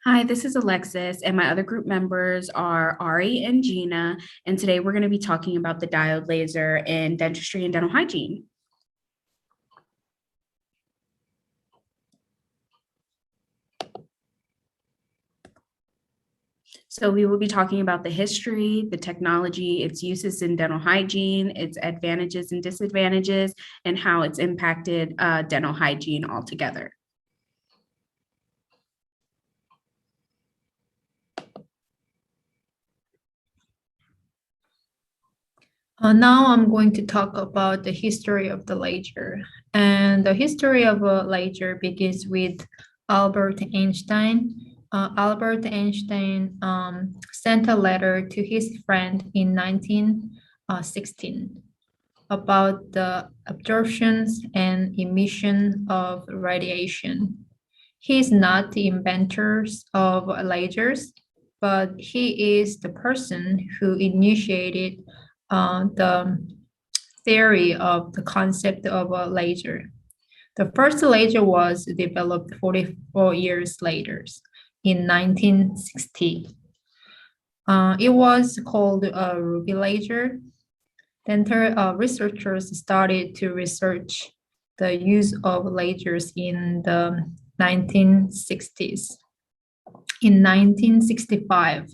Hi, this is Alexis, and my other group members are Ari and Gina. And today we're going to be talking about the diode laser in dentistry and dental hygiene. So we will be talking about the history, the technology, its uses in dental hygiene, its advantages and disadvantages, and how it's impacted dental hygiene altogether. Now I'm going to talk about the history of the laser. And the history of a laser begins with Albert Einstein. Albert Einstein sent a letter to his friend in 1916 about the absorptions and emission of radiation. He is not the inventor of lasers, but he is the person who initiated the theory of the concept of a laser. The first laser was developed 44 years later in 1960. It was called a ruby laser. Then researchers started to research the use of lasers in the 1960s. In 1965,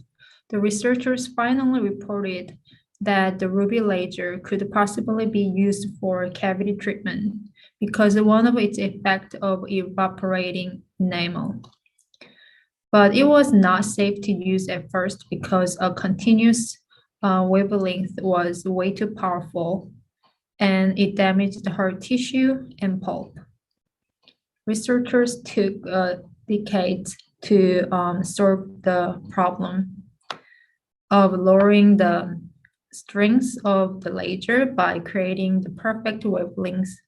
the researchers finally reported that the ruby laser could possibly be used for cavity treatment because one of its effects of evaporating enamel. But it was not safe to use at first because a continuous wavelength was way too powerful and it damaged heart tissue and pulp. Researchers took decades to solve the problem of lowering the strength of the laser by creating the perfect wavelengths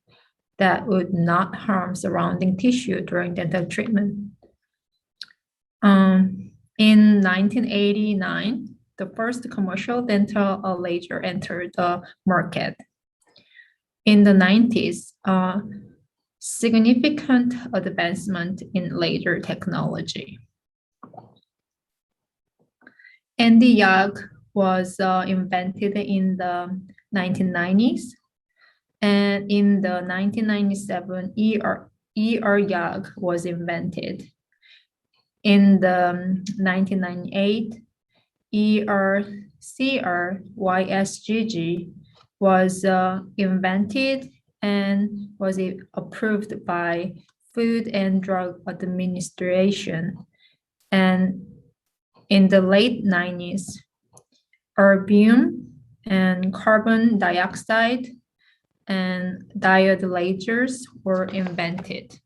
that would not harm surrounding tissue during dental treatment. In 1989, the first commercial dental laser entered the market. In the 90s, significant advancement in laser technology. Andy Yag was invented in the 1990s, and in the 1997, ER Yag was invented. In the 1998, YSGG was invented and was approved by Food and Drug Administration. And in the late 90s, erbium and carbon dioxide and diode lasers were invented.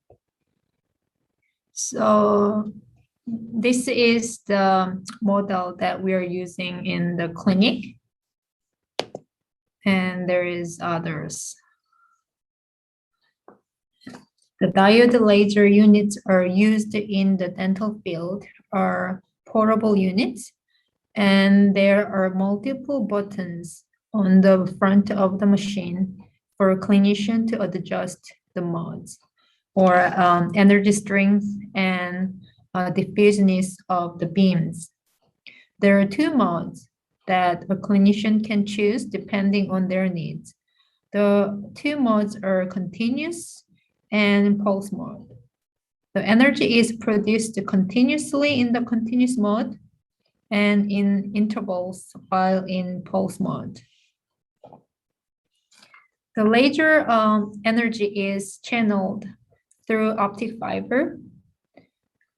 So this is the model that we are using in the clinic. And there is others. The diode laser units are used in the dental field are portable units, and there are multiple buttons on the front of the machine for a clinician to adjust the modes or energy strength and diffuseness of the beams. There are two modes that a clinician can choose depending on their needs. The two modes are continuous and pulse mode. The energy is produced continuously in the continuous mode and in intervals while in pulse mode. The laser energy is channeled through optic fiber.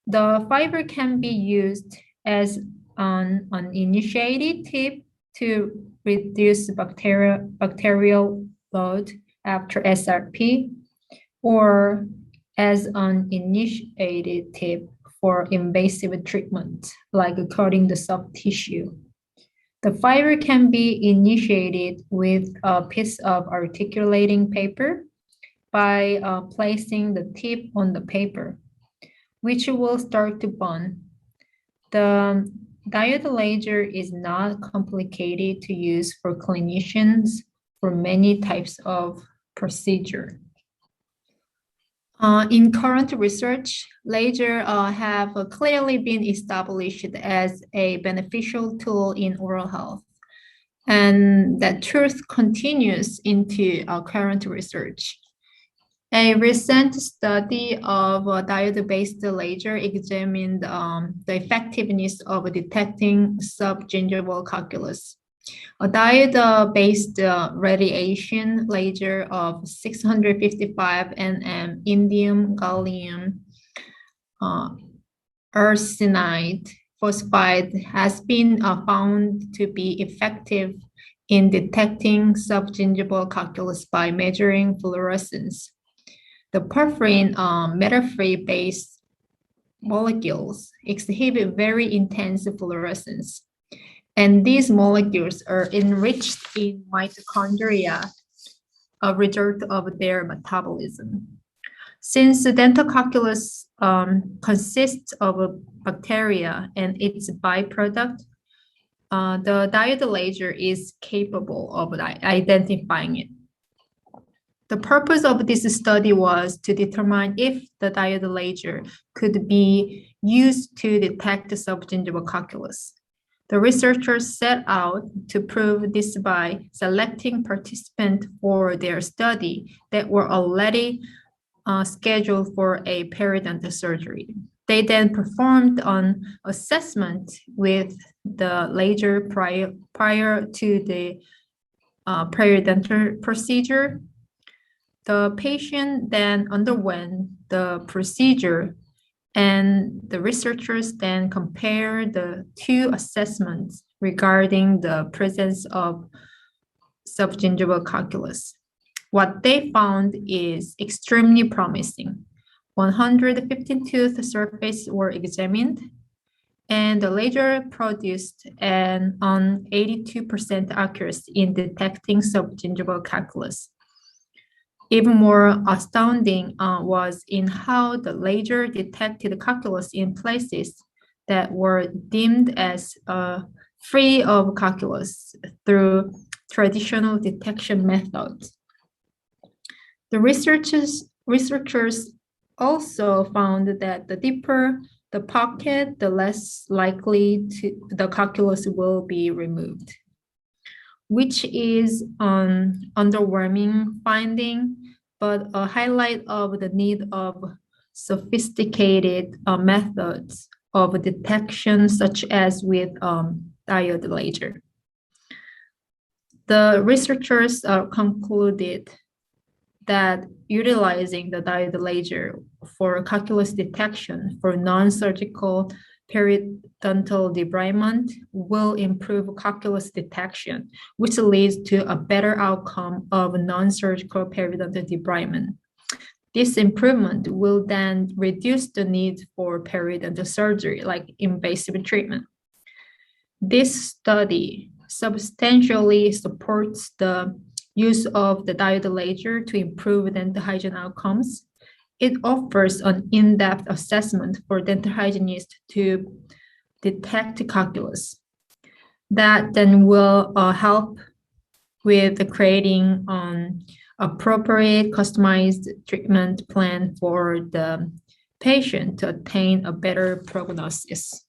The fiber can be used as an initiated tip to reduce bacterial load after SRP, or as an initiated tip for invasive treatment, like coating the soft tissue. The fiber can be initiated with a piece of articulating paper by placing the tip on the paper, which will start to burn. The diode laser is not complicated to use for clinicians for many types of procedure. In current research, laser have clearly been established as a beneficial tool in oral health, and that truth continues into our current research. A recent study of diode-based laser examined the effectiveness of detecting subgingival calculus. A diode-based radiation laser of 655 nm indium gallium uh, arsenide phosphide has been found to be effective in detecting subgingival calculus by measuring fluorescence. The porphyrin metaphyrin-based molecules exhibit very intense fluorescence, and these molecules are enriched in mitochondria, a result of their metabolism. Since the dental calculus consists of a bacteria and its byproduct, the diode laser is capable of identifying it. The purpose of this study was to determine if the diode laser could be used to detect the subgingival calculus. The researchers set out to prove this by selecting participants for their study that were already scheduled for a periodontal surgery. They then performed an assessment with the laser prior to the periodontal procedure. The patient then underwent the procedure, and the researchers then compared the two assessments regarding the presence of subgingival calculus. What they found is extremely promising. 115 tooth surfaces were examined, and the laser produced an 82% accuracy in detecting subgingival calculus. Even more astounding was in how the laser detected calculus in places that were deemed as free of calculus through traditional detection methods. The researchers also found that the deeper the pocket, the less likely the calculus will be removed, which is an underwhelming finding, but a highlight of the need of sophisticated methods of detection, such as with diode laser. The researchers concluded that utilizing the diode laser for calculus detection for non-surgical periodontal debridement will improve calculus detection, which leads to a better outcome of non-surgical periodontal debridement. This improvement will then reduce the need for periodontal surgery, like invasive treatment. This study substantially supports the use of the diode laser to improve dental hygiene outcomes. It offers an in-depth assessment for dental hygienists to detect calculus. That then will help with creating an appropriate customized treatment plan for the patient to attain a better prognosis.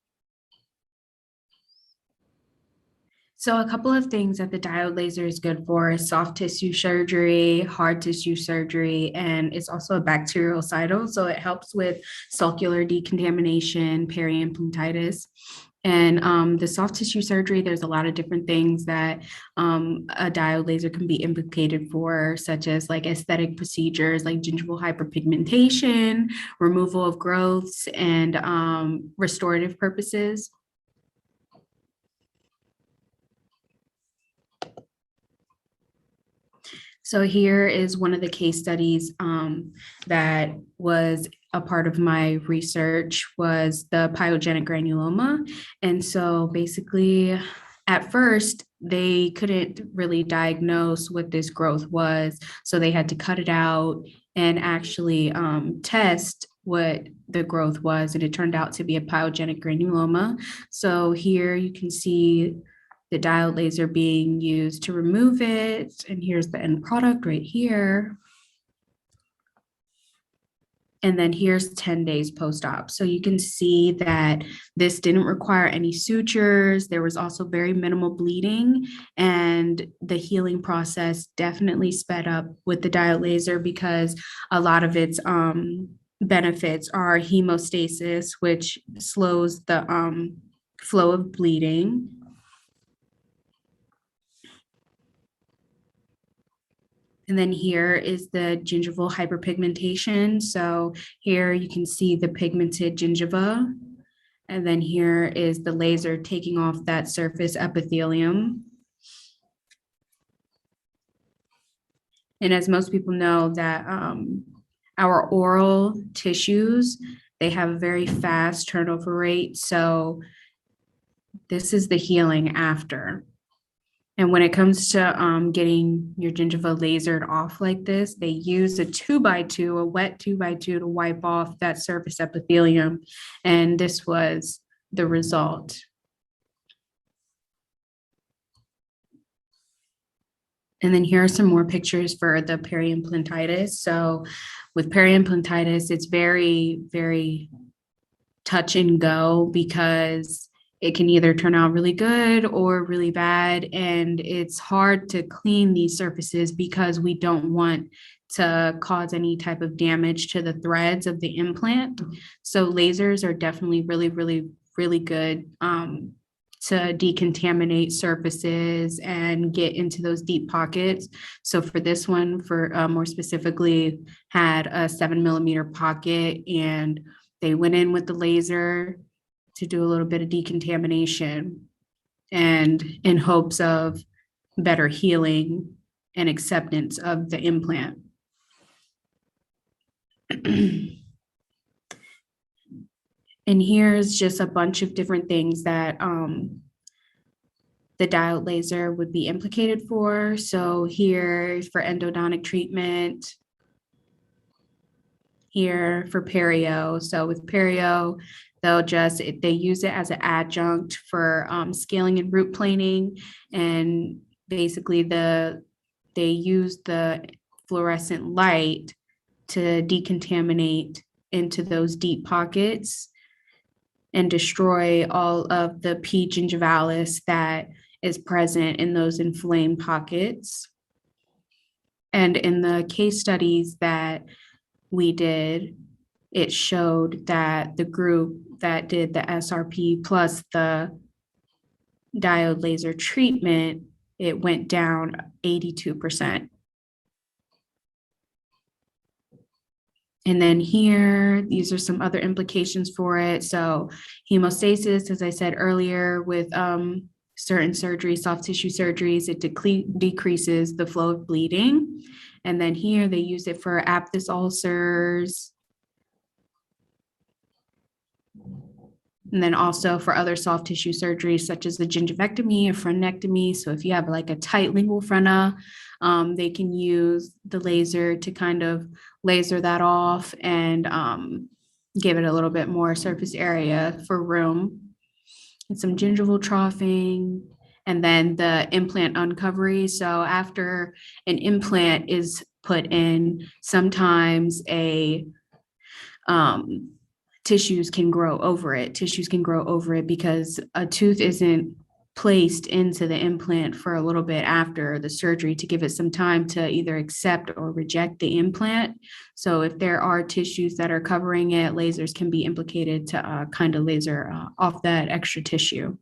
So a couple of things that the diode laser is good for is soft tissue surgery, hard tissue surgery, and it's also a bactericidal. So it helps with sulcular decontamination, periimplantitis. And the soft tissue surgery, there's a lot of different things that a diode laser can be implicated for, such as like aesthetic procedures like gingival hyperpigmentation, removal of growths, and restorative purposes. So here is one of the case studies that was a part of my research was the pyogenic granuloma. And so basically at first they couldn't really diagnose what this growth was. So they had to cut it out and actually test what the growth was. And it turned out to be a pyogenic granuloma. So here you can see the diode laser being used to remove it. And here's the end product right here. And then here's 10 days post-op. So you can see that this didn't require any sutures. There was also very minimal bleeding, and the healing process definitely sped up with the diode laser because a lot of its benefits are hemostasis, which slows the flow of bleeding. And then here is the gingival hyperpigmentation. So here you can see the pigmented gingiva. And then here is the laser taking off that surface epithelium. And as most people know that our oral tissues, they have a very fast turnover rate. So this is the healing after. And when it comes to getting your gingiva lasered off like this, they use a 2x2, a wet 2x2 to wipe off that surface epithelium. And this was the result. And then here are some more pictures for the periimplantitis. So with periimplantitis, it's very, very touch and go because it can either turn out really good or really bad. And it's hard to clean these surfaces because we don't want to cause any type of damage to the threads of the implant. So lasers are definitely really, really, really good to decontaminate surfaces and get into those deep pockets. So for this one, for more specifically, had a 7 millimeter pocket, and they went in with the laser to do a little bit of decontamination and in hopes of better healing and acceptance of the implant. And here's just a bunch of different things that the diode laser would be implicated for. So here for endodontic treatment, here for perio. So with perio, they use it as an adjunct for scaling and root planing. And basically they use the fluorescent light to decontaminate into those deep pockets and destroy all of the P. gingivalis that is present in those inflamed pockets. And in the case studies that we did, it showed that the group that did the SRP plus the diode laser treatment, it went down 82%. And then here, these are some other implications for it. So hemostasis, as I said earlier, with certain surgeries, soft tissue surgeries, it decreases the flow of bleeding. And then here they use it for aphthous ulcers. And then also for other soft tissue surgeries, such as the gingivectomy or frenectomy. So if you have like a tight lingual frena, they can use the laser to kind of laser that off and give it a little bit more surface area for room. And some gingival troughing, and then the implant uncovery. So after an implant is put in, sometimes tissues can grow over it. Tissues can grow over it because a tooth isn't placed into the implant for a little bit after the surgery to give it some time to either accept or reject the implant. So if there are tissues that are covering it, lasers can be implicated to kind of laser off that extra tissue.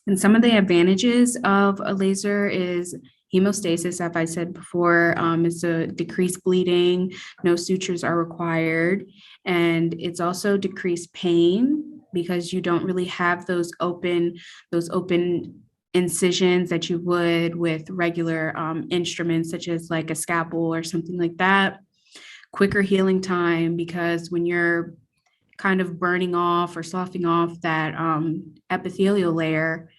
And some of the advantages of a laser is hemostasis, as I said before, is a decreased bleeding, no sutures are required, and it's also decreased pain because you don't really have those open incisions that you would with regular instruments, such as like a scalpel or something like that. Quicker healing time, because when you're kind of burning off or sloughing off that epithelial layer,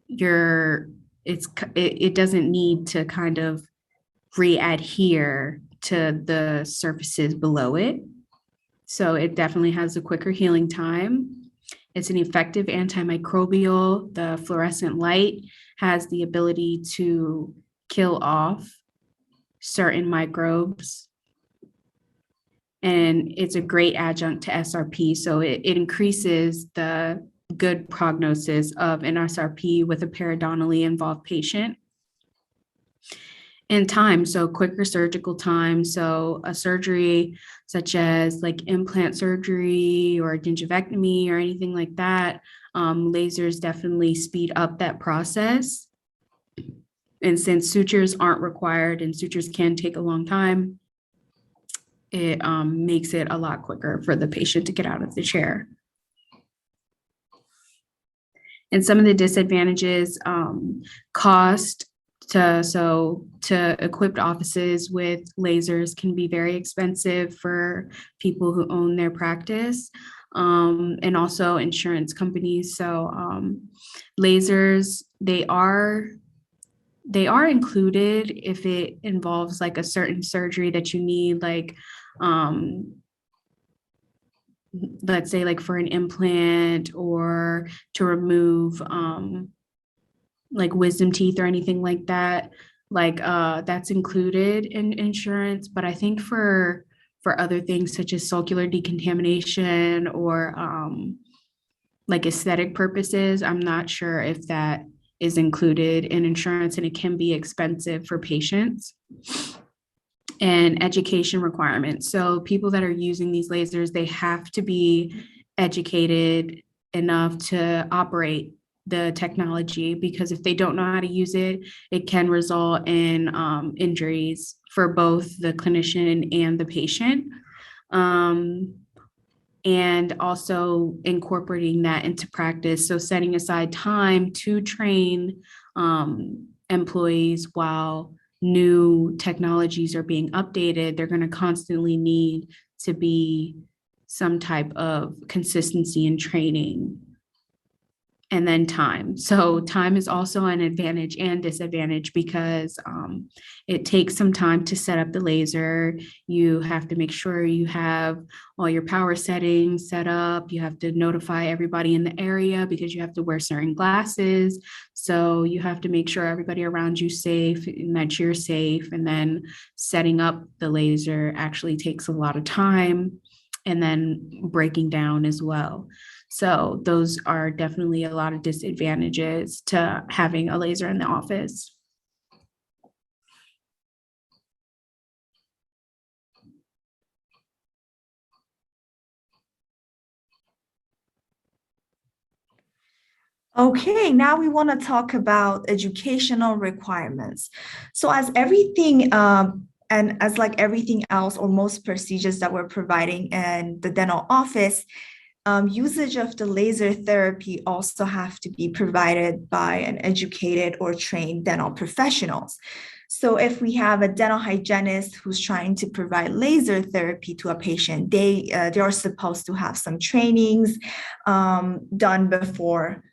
it doesn't need to kind of re-adhere to the surfaces below it. So it definitely has a quicker healing time. It's an effective antimicrobial. The fluorescent light has the ability to kill off certain microbes. And it's a great adjunct to SRP. So it increases the good prognosis of an SRP with a periodontally involved patient. And time, so quicker surgical time. So a surgery such as like implant surgery or gingivectomy or anything like that, lasers definitely speed up that process. And since sutures aren't required and sutures can take a long time, it makes it a lot quicker for the patient to get out of the chair. And some of the disadvantages, cost. To equipped offices with lasers can be very expensive for people who own their practice, and also insurance companies. So lasers, they are included if it involves like a certain surgery that you need, like let's say like for an implant or to remove like wisdom teeth or anything like that, like that's included in insurance. But I think for other things such as sulcular decontamination or like aesthetic purposes, I'm not sure if that is included in insurance, and it can be expensive for patients. And education requirements. So people that are using these lasers, they have to be educated enough to operate the technology, because if they don't know how to use it, it can result in injuries for both the clinician and the patient. And also incorporating that into practice. So setting aside time to train employees while new technologies are being updated, they're going to constantly need to be some type of consistency in training. And then time. So time is also an advantage and disadvantage, because it takes some time to set up the laser. You have to make sure you have all your power settings set up. You have to notify everybody in the area because you have to wear certain glasses. So you have to make sure everybody around you is safe and that you're safe. And then setting up the laser actually takes a lot of time, and then breaking down as well. So those are definitely a lot of disadvantages to having a laser in the office. Okay, now we want to talk about educational requirements. So as everything, and as like everything else or most procedures that we're providing in the dental office, usage of the laser therapy also have to be provided by an educated or trained dental professionals. So if we have a dental hygienist who's trying to provide laser therapy to a patient, they are supposed to have some trainings done before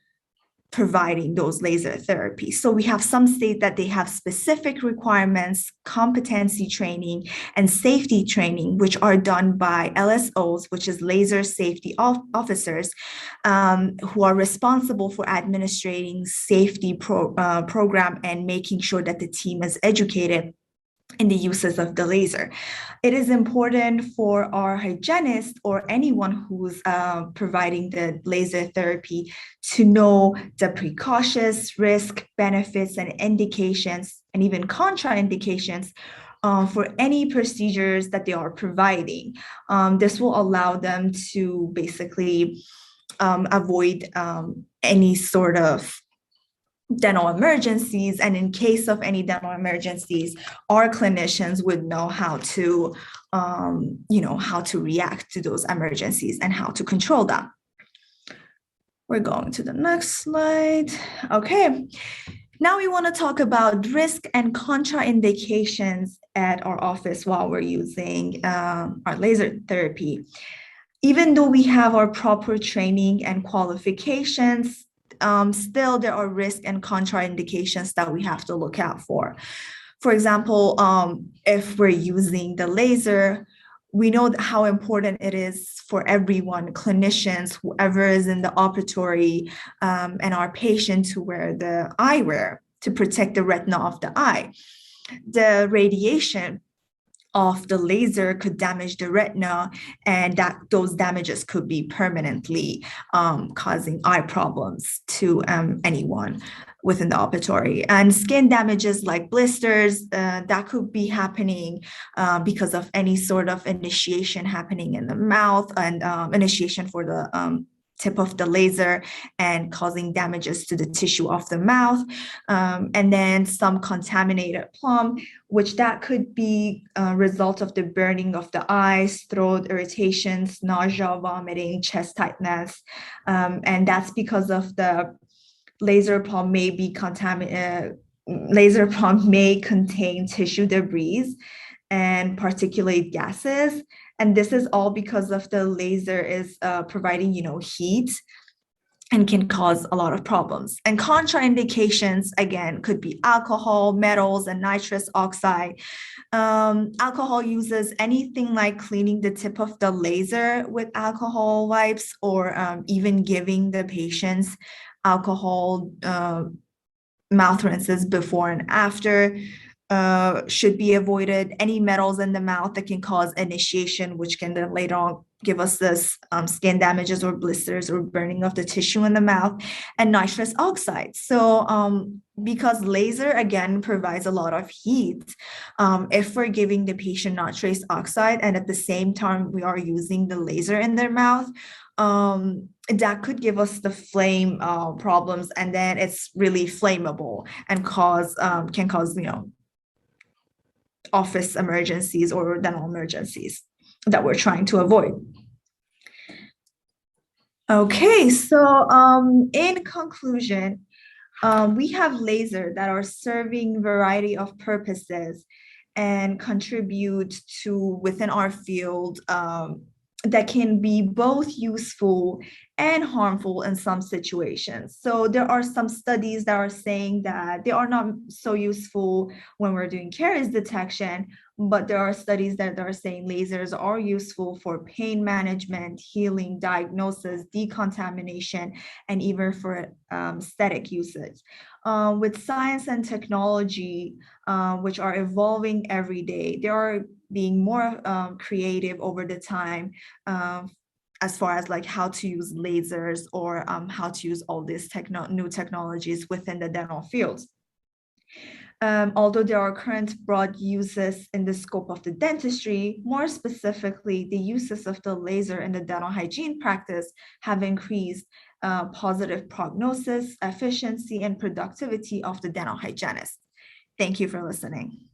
providing those laser therapies. So we have some states that they have specific requirements, competency training, and safety training, which are done by LSOs, which is laser safety officers, who are responsible for administrating safety program and making sure that the team is educated in the uses of the laser. It is important for our hygienist or anyone who's providing the laser therapy to know the precautions, risk, benefits, and indications, and even contraindications for any procedures that they are providing. This will allow them to basically avoid any sort of dental emergencies, and in case of any dental emergencies, our clinicians would know how to react to those emergencies and how to control them. We're going to the next slide. Okay, now we want to talk about risk and contraindications at our office while we're using our laser therapy. Even though we have our proper training and qualifications, still there are risk and contraindications that we have to look out for. For example, if we're using the laser, we know how important it is for everyone, clinicians, whoever is in the operatory, and our patients to wear the eyewear to protect the retina of the eye. the radiation of the laser could damage the retina, and that those damages could be permanently causing eye problems to anyone within the operatory. And skin damages like blisters, that could be happening because of any sort of initiation happening in the mouth, and initiation for the tip of the laser and causing damages to the tissue of the mouth. And then some contaminated plum, which that could be a result of the burning of the eyes, throat irritations, nausea, vomiting, chest tightness. And that's because of the laser plum may be contaminated. Laser plum may contain tissue debris and particulate gases. And this is all because of the laser is providing, heat and can cause a lot of problems. And contraindications, again, could be alcohol, metals, and nitrous oxide. Alcohol uses anything like cleaning the tip of the laser with alcohol wipes, or even giving the patients alcohol mouth rinses before and after. Should be avoided. Any metals in the mouth that can cause initiation, which can then later on give us this skin damages or blisters or burning of the tissue in the mouth, and nitrous oxide. So because laser, again, provides a lot of heat, if we're giving the patient nitrous oxide and at the same time we are using the laser in their mouth, that could give us the flame problems, and then it's really flammable and can cause, office emergencies or dental emergencies that we're trying to avoid. Okay, so in conclusion, we have lasers that are serving variety of purposes and contribute to within our field, that can be both useful and harmful in some situations. So there are some studies that are saying that they are not so useful when we're doing caries detection, but there are studies that are saying lasers are useful for pain management, healing, diagnosis, decontamination, and even for aesthetic usage. With science and technology, which are evolving every day, they are being more creative over the time, as far as like how to use lasers, or how to use all these new technologies within the dental field. Although there are current broad uses in the scope of the dentistry, more specifically, the uses of the laser in the dental hygiene practice have increased positive prognosis, efficiency, and productivity of the dental hygienist. Thank you for listening.